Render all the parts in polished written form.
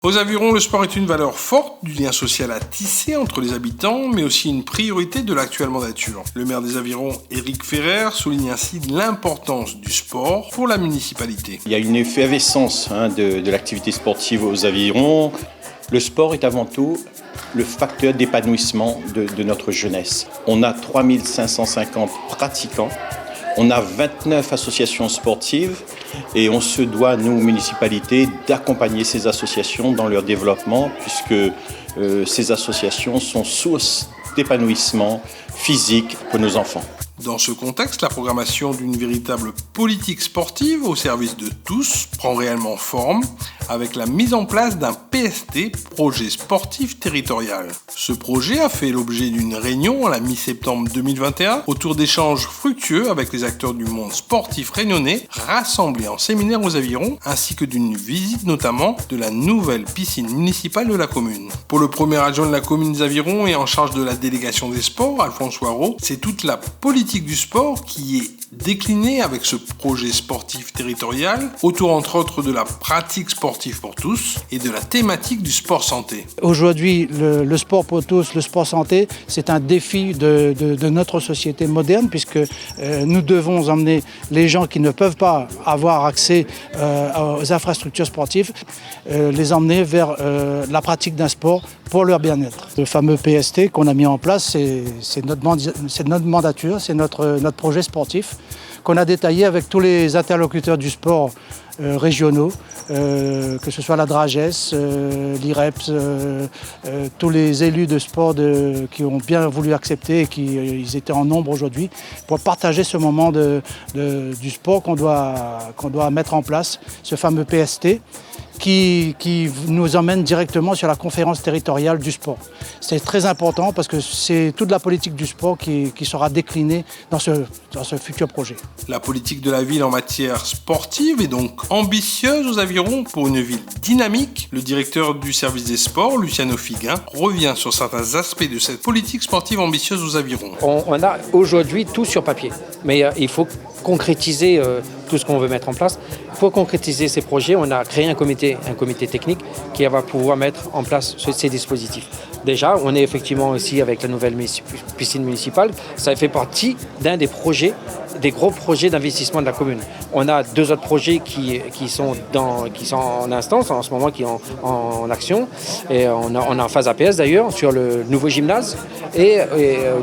Aux Avirons, le sport est une valeur forte du lien social à tisser entre les habitants, mais aussi une priorité de l'actuelle mandature. Le maire des Avirons, Éric Ferrer, souligne ainsi l'importance du sport pour la municipalité. Il y a une effervescence de l'activité sportive aux Avirons. Le sport est avant tout le facteur d'épanouissement de notre jeunesse. On a 3550 pratiquants. On a 29 associations sportives et on se doit, nous, municipalités, d'accompagner ces associations dans leur développement puisque ces associations sont source d'épanouissement physique pour nos enfants. Dans ce contexte, la programmation d'une véritable politique sportive au service de tous prend réellement forme avec la mise en place d'un PST, projet sportif territorial. Ce projet a fait l'objet d'une réunion à la mi-septembre 2021 autour d'échanges fructueux avec les acteurs du monde sportif réunionnais rassemblés en séminaire aux Avirons ainsi que d'une visite notamment de la nouvelle piscine municipale de la commune. Pour le premier adjoint de la commune des Avirons et en charge de la délégation des sports, Alphonse Waro, c'est toute la politique du sport qui est déclinée avec ce projet sportif territorial autour entre autres de la pratique sportive pour tous et de la thématique du sport santé. Aujourd'hui, le sport pour tous, le sport santé, c'est un défi de notre société moderne puisque nous devons emmener les gens qui ne peuvent pas avoir accès aux infrastructures sportives, les emmener vers la pratique d'un sport pour leur bien-être. Le fameux PST qu'on a mis en place, c'est notre mandature, c'est notre projet sportif qu'on a détaillé avec tous les interlocuteurs du sport régionaux, que ce soit la DRAGES, l'IREPS, tous les élus de sport qui ont bien voulu accepter et ils étaient en nombre aujourd'hui pour partager ce moment du sport qu'on doit mettre en place, ce fameux PST. Qui nous emmène directement sur la conférence territoriale du sport. C'est très important parce que c'est toute la politique du sport qui sera déclinée dans ce futur projet. La politique de la ville en matière sportive est donc ambitieuse aux Avirons pour une ville dynamique. Le directeur du service des sports, Luciano Figuin, revient sur certains aspects de cette politique sportive ambitieuse aux Avirons. On a aujourd'hui tout sur papier, mais il faut concrétiser tout ce qu'on veut mettre en place. Pour concrétiser ces projets, on a créé un comité technique qui va pouvoir mettre en place ces dispositifs. Déjà, on est effectivement aussi avec la nouvelle piscine municipale. Ça fait partie d'un des gros projets d'investissement de la commune. On a deux autres projets qui sont en instance en ce moment, qui sont en action. Et on est en phase APS d'ailleurs sur le nouveau gymnase et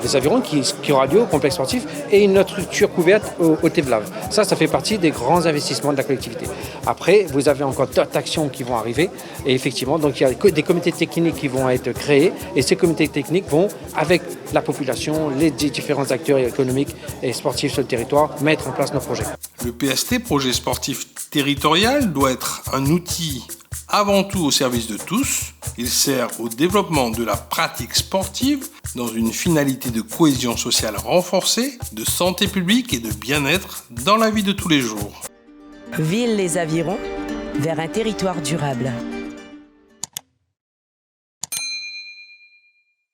des Avirons qui aura lieu au complexe sportif et une autre structure couverte au Tevlav. Ça fait partie des grands investissements de la collectivité. Après, vous avez encore d'autres actions qui vont arriver. Et effectivement, donc il y a des comités techniques qui vont être créés. Et ces comités techniques vont, avec la population, les différents acteurs économiques et sportifs sur le territoire, mettre en place nos projets. Le PST, projet sportif territorial, doit être un outil avant tout au service de tous. Il sert au développement de la pratique sportive dans une finalité de cohésion sociale renforcée, de santé publique et de bien-être dans la vie de tous les jours. Ville les Avirons, vers un territoire durable.